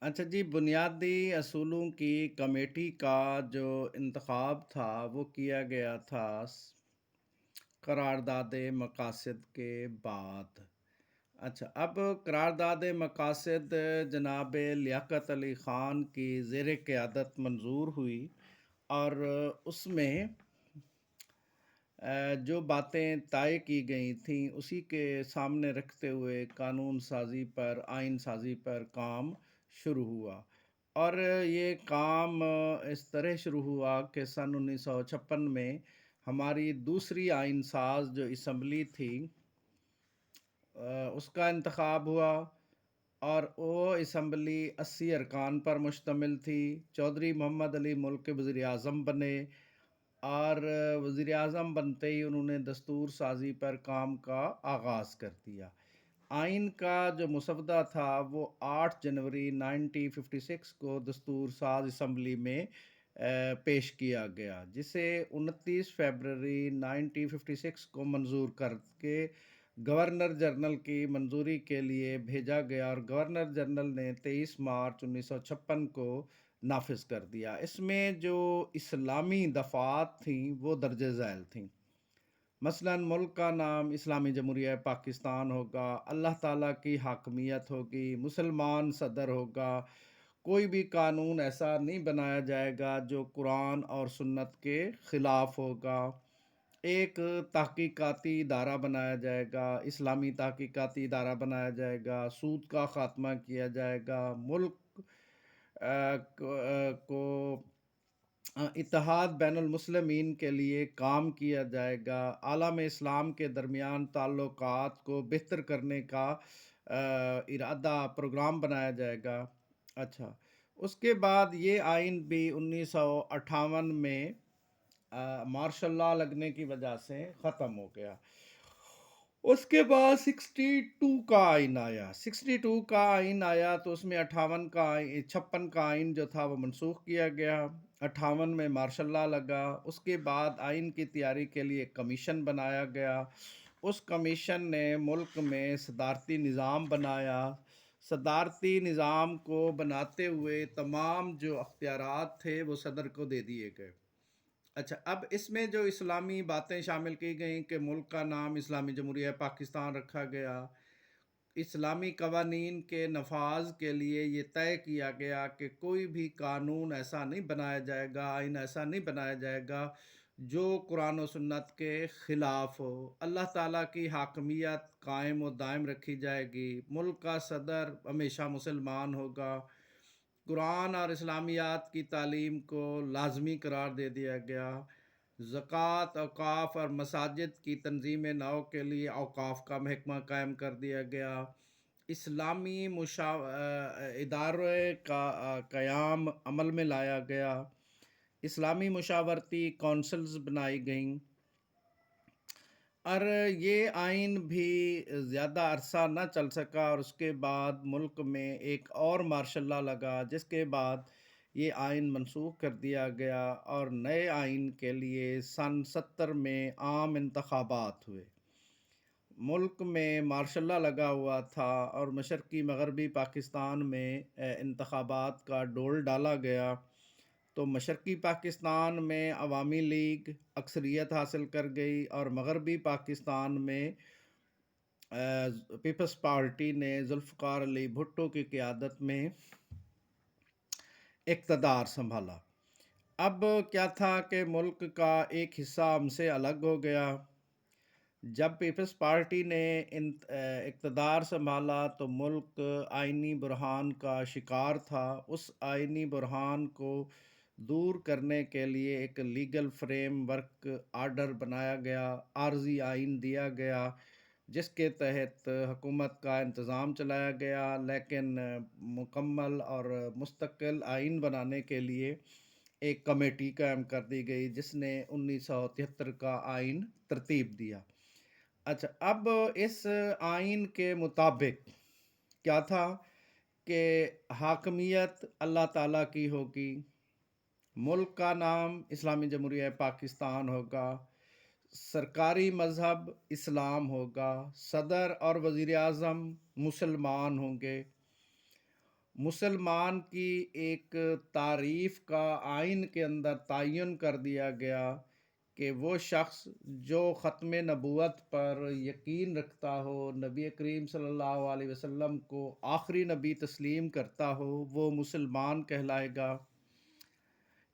अच्छा जी, बुनियादी असूलों की कमेटी का जो इंतख़ाब था, वो किया गया था करारदाद मकासद के बाद। अच्छा, अब करारदाद मकासद जनाब लियाक़त अली ख़ान की ज़ेर क़यादत मंज़ूर हुई और उसमें जो बातें तय की गई थीं, उसी के सामने रखते हुए कानून साज़ी पर, आइन साज़ी पर काम शुरू हुआ और ये काम इस तरह शुरू हुआ कि सन 1956 में हमारी दूसरी आइन साज़ जो असम्बली थी उसका इंतख़ाब हुआ और वो असम्बली 80 अरकान पर मुश्तमिल थी। चौधरी मोहम्मद अली मुल्क के वज़ीर आज़म बने और वज़ीर आज़म बनते ही उन्होंने दस्तूर साज़ी पर काम का आगाज़ कर दिया। आइन का जो मसवदा था वो 8 जनवरी 1956 को दस्तूर साज़ असम्बली में पेश किया गया, जिसे 29 फरवरी 1956 को मंज़ूर करके गवर्नर जनरल की मंजूरी के लिए भेजा गया और गवर्नर जनरल ने 23 मार्च 1956 को नाफिज कर दिया। इसमें जो इस्लामी दफ़ात थीं वो दर्ज झैल थीं। मसलन मुल्क का नाम इस्लामी जमहूरिया पाकिस्तान होगा, अल्लाह ताला की हाकमियत होगी, मुसलमान सदर होगा, कोई भी कानून ऐसा नहीं बनाया जाएगा जो कुरान और सुन्नत के ख़िलाफ़ होगा। एक तहकीकाती इदारा बनाया जाएगा, इस्लामी तहकीकाती इदारा बनाया जाएगा, सूद का ख़ात्मा किया जाएगा, मुल्क को इत्तेहाद बैनुल मुस्लिमीन के लिए काम किया जाएगा, आलम इस्लाम के दरमियान ताल्लुकात को बेहतर करने का इरादा प्रोग्राम बनाया जाएगा। अच्छा, उसके बाद ये आइन भी 1958 में मार्शल लॉ लगने की वजह से ख़त्म हो गया। उसके बाद 62 का आइन आया। 62 का आइन आया तो उसमें 58 का 56 का आइन जो था वो मनसूख किया गया। 58 में मार्शल लॉ लगा। उसके बाद आइन की तैयारी के लिए कमीशन बनाया गया। उस कमीशन ने मुल्क में सदारती निज़ाम बनाया। सदारती निज़ाम को बनाते हुए तमाम जो अख्तियारात थे वो सदर को दे दिए गए। अच्छा, अब इसमें जो इस्लामी बातें शामिल की गईं कि मुल्क का नाम इस्लामी जमहूरिया पाकिस्तान रखा गया। इस्लामी कवानीन के नफाज के लिए ये तय किया गया कि कोई भी कानून ऐसा नहीं बनाया जाएगा, आइन ऐसा नहीं बनाया जाएगा जो कुरान और सुन्नत के ख़िलाफ़ हो। अल्लाह ताला की हाकमियत कायम व दायम रखी जाएगी। मुल्क का सदर हमेशा मुसलमान होगा। कुरान और इस्लामियात की तालीम को लाजमी करार दे दिया गया। ज़कात, औक़ाफ़ और मसाजिद की तंज़ीम नौ के लिए औक़ाफ़ का महकमा कायम कर दिया गया। इस्लामी इदारे का क़याम अमल में लाया गया। इस्लामी मुशावरती कौंसल्स बनाई गईं और ये आइन भी ज़्यादा अरसा ना चल सका और उसके बाद मुल्क में एक और मार्शल लॉ लगा, जिसके बाद ये आइन मनसूख कर दिया गया और नए आइन के लिए सन 70 में आम इंतखाबात हुए। मुल्क में मार्शल लॉ लगा हुआ था और मशरक़ी मग़रबी पाकिस्तान में इंतखाबात का डोल डाला गया। तो मशरक़ी पाकिस्तान में अवामी लीग अक्सरियत हासिल कर गई और मग़रबी पाकिस्तान में पीपल्स पार्टी ने ज़ुल्फ़िकार अली भुट्टो की क़यादत में इक़्तिदार संभाला। अब क्या था कि मुल्क का एक हिस्सा हमसे अलग हो गया। जब पीपल्स पार्टी ने इक़्तिदार संभाला तो मुल्क आइनी बुरहान का शिकार था। उस आइनी बुरहान को दूर करने के लिए एक लीगल फ्रेमवर्क आर्डर बनाया गया, आर्ज़ी आइन दिया गया, जिसके तहत हुकूमत का इंतज़ाम चलाया गया। लेकिन मुकम्मल और मुस्तकिल आइन बनाने के लिए एक कमेटी कायम कर दी गई, जिसने 1973 का आइन तरतीब दिया। अच्छा, अब इस आइन के मुताबिक क्या था कि हाकमियत अल्लाह ताला की होगी, मुल्क का नाम इस्लामी जमहूरिया पाकिस्तान होगा, सरकारी मज़हब इस्लाम होगा, सदर और वज़ीर आज़म मुसलमान होंगे, مسلمان کی ایک تعریف کا آئین کے اندر تعین کر دیا گیا کہ وہ شخص جو ختم نبوت پر یقین رکھتا ہو، نبی کریم صلی اللہ علیہ وسلم کو آخری نبی تسلیم کرتا ہو، وہ مسلمان کہلائے گا۔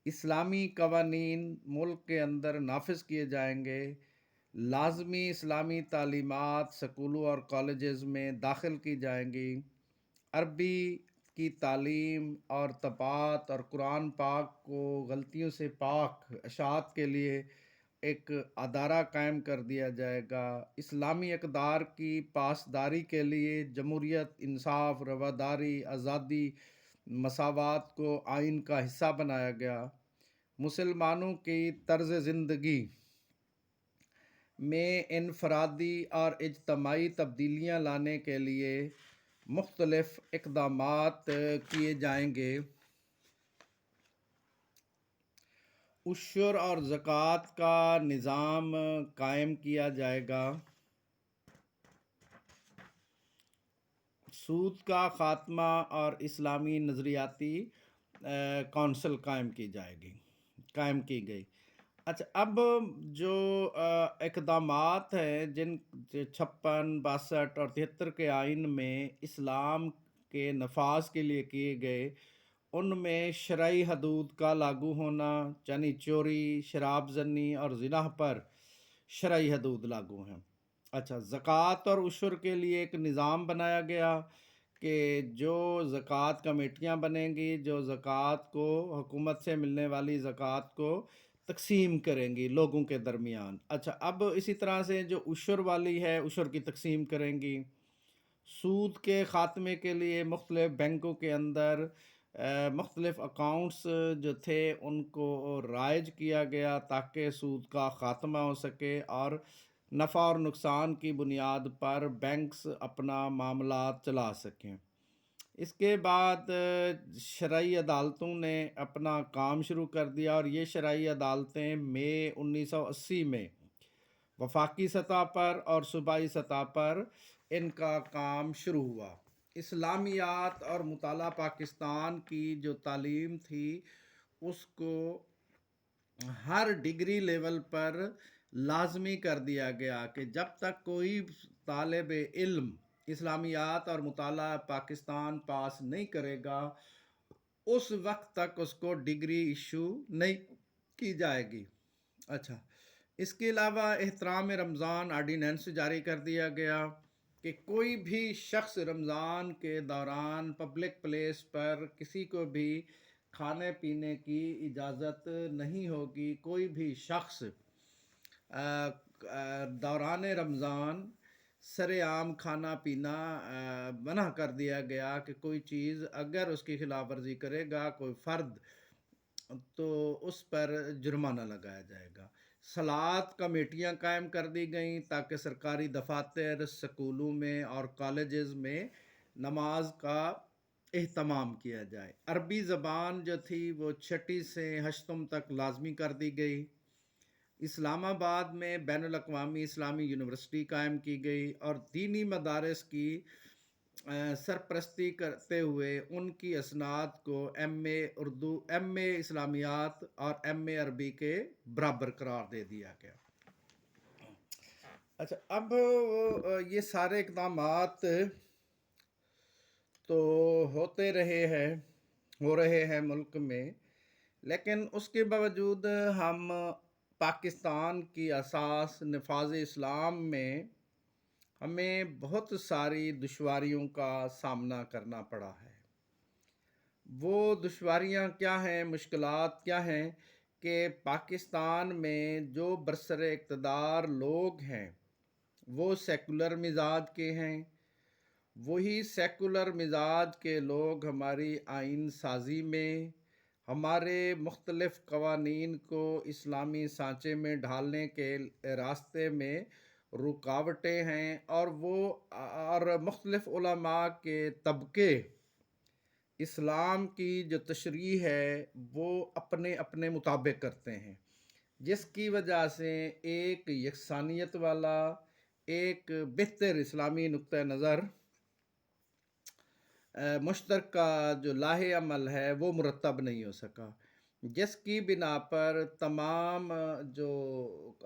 اسلامی قوانین ملک کے اندر نافذ کیے جائیں گے، لازمی اسلامی تعلیمات سکولوں اور کالجز میں داخل کی جائیں گی، عربی کی تعلیم اور طباعت اور قرآن پاک کو غلطیوں سے پاک اشاعت کے لیے ایک ادارہ قائم کر دیا جائے گا، اسلامی اقدار کی پاسداری کے لیے جمہوریت، انصاف، رواداری، آزادی، مساوات کو آئین کا حصہ بنایا گیا۔ مسلمانوں کی طرز زندگی میں انفرادی اور اجتماعی تبدیلیاں لانے کے لیے مختلف اقدامات کیے جائیں گے۔ عشر اور زکوٰۃ کا نظام قائم کیا جائے گا، سود کا خاتمہ اور اسلامی نظریاتی کونسل قائم کی گئی۔ اچھا، اب جو اقدامات ہیں جن 56، 62 اور 73 کے آئین میں اسلام کے نفاذ کے لیے کیے گئے، ان میں شرعی حدود کا لاگو ہونا، یعنی چوری، شراب زنی اور زنا پر شرعی حدود لاگو ہیں۔ اچھا، زکوٰۃ اور عشر کے لیے ایک نظام بنایا گیا کہ جو زکوٰۃ کمیٹیاں بنیں گی، جو زکوٰۃ کو حکومت سے ملنے والی زکوٰۃ کو تقسیم کریں گی لوگوں کے درمیان۔ اچھا، اب اسی طرح سے جو عشر والی ہے، عشر کی تقسیم کریں گی۔ سود کے خاتمے کے لیے مختلف بینکوں کے اندر مختلف اکاؤنٹس جو تھے ان کو رائج کیا گیا تاکہ سود کا خاتمہ ہو سکے اور نفع اور نقصان کی بنیاد پر بینکس اپنا معاملات چلا سکیں۔ اس کے بعد شرعی عدالتوں نے اپنا کام شروع کر دیا، اور یہ شرعی عدالتیں مئی 1980 میں وفاقی سطح پر اور صوبائی سطح پر ان کا کام شروع ہوا۔ اسلامیات اور مطالعہ پاکستان کی جو تعلیم تھی اس کو ہر ڈگری لیول پر لازمی کر دیا گیا کہ جب تک کوئی طالب علم اسلامیات اور مطالعہ پاکستان پاس نہیں کرے گا اس وقت تک اس کو ڈگری ایشو نہیں کی جائے گی۔ اچھا، اس کے علاوہ احترام رمضان آرڈیننس جاری کر دیا گیا کہ کوئی بھی شخص رمضان کے دوران پبلک پلیس پر کسی کو بھی کھانے پینے کی اجازت نہیں ہوگی۔ کوئی بھی شخص دوران رمضان سر عام کھانا پینا منع کر دیا گیا کہ کوئی چیز اگر اس کی خلاف ورزی کرے گا کوئی فرد تو اس پر جرمانہ لگایا جائے گا۔ صلاۃ کمیٹیاں قائم کر دی گئیں تاکہ سرکاری دفاتر، سکولوں میں اور کالجز میں نماز کا اہتمام کیا جائے۔ عربی زبان جو تھی وہ 6 سے 8 تک لازمی کر دی گئی۔ اسلام آباد میں بین الاقوامی اسلامی یونیورسٹی قائم کی گئی اور دینی مدارس کی سرپرستی کرتے ہوئے ان کی اسناد کو ایم اے اردو، ایم اے اسلامیات اور ایم اے عربی کے برابر قرار دے دیا گیا۔ اچھا، اب یہ سارے اقدامات تو ہو رہے ہیں ملک میں، لیکن اس کے باوجود ہم پاکستان کی اساس نفاذ اسلام میں ہمیں بہت ساری دشواریوں کا سامنا کرنا پڑا ہے۔ وہ دشواریاں کیا ہیں، مشکلات کیا ہیں کہ پاکستان میں جو برسر اقتدار لوگ ہیں وہ سیکولر مزاج کے ہیں، وہی سیکولر مزاج کے لوگ ہماری آئین سازی میں ہمارے مختلف قوانین کو اسلامی سانچے میں ڈھالنے کے راستے میں رکاوٹیں ہیں، اور مختلف علماء کے طبقے اسلام کی جو تشریح ہے وہ اپنے اپنے مطابق کرتے ہیں، جس کی وجہ سے ایک یکسانیت والا، ایک بہتر اسلامی نقطہ نظر मुश्तरका जो लाहे अमल है वो मुरतब नहीं हो सका। जिसकी बिना पर तमाम जो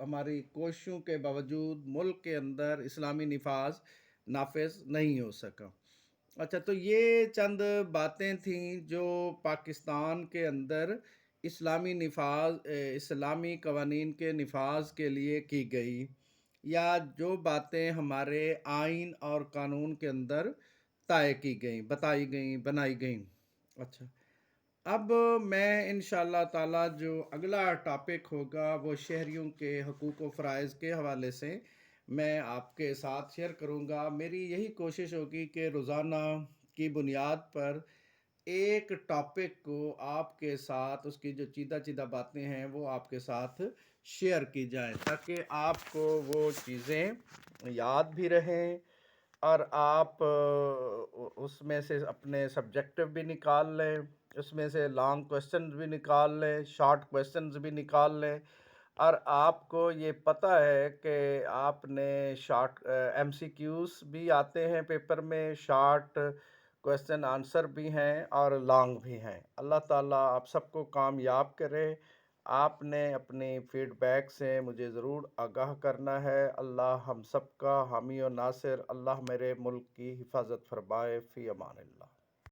हमारी कोशिशों के बावजूद मुल्क के अंदर इस्लामी निफाज़ नाफ़िज़ नहीं हो सका। अच्छा, तो ये चंद बातें थीं जो पाकिस्तान के अंदर इस्लामी कवानीन के निफाज़ के लिए की गई, या जो बातें हमारे आइन और कानून के अंदर तय की गईं, बताई गईं, बनाई गईं। अच्छा, अब मैं इंशाअल्लाह ताला जो अगला टॉपिक होगा वो शहरियों के हकूक़ व फ़राइज़ के हवाले से मैं आपके साथ शेयर करूँगा। मेरी यही कोशिश होगी कि रोज़ाना की बुनियाद पर एक टॉपिक को आपके साथ उसकी जो चीदा-चीदा बातें हैं वो आपके साथ शेयर की जाएँ, ताकि आपको वो चीज़ें याद भी रहें और आप उसमें से अपने सब्जेक्टिव भी निकाल लें, उसमें से लॉन्ग क्वेश्चंस भी निकाल लें, शॉर्ट क्वेश्चंस भी निकाल लें, और आपको ये पता है कि आपने एमसीक्यूज़ भी आते हैं पेपर में, शॉर्ट क्वेश्चन आंसर भी हैं और लॉन्ग भी हैं। अल्लाह ताला आप सबको कामयाब करे। आपने अपनी फीडबैक से मुझे ज़रूर आगाह करना है। अल्लाह हम सबका हामी और नासिर। अल्लाह मेरे मुल्क की हिफाज़त फरमाए। फ़ी अमानिल्लाह।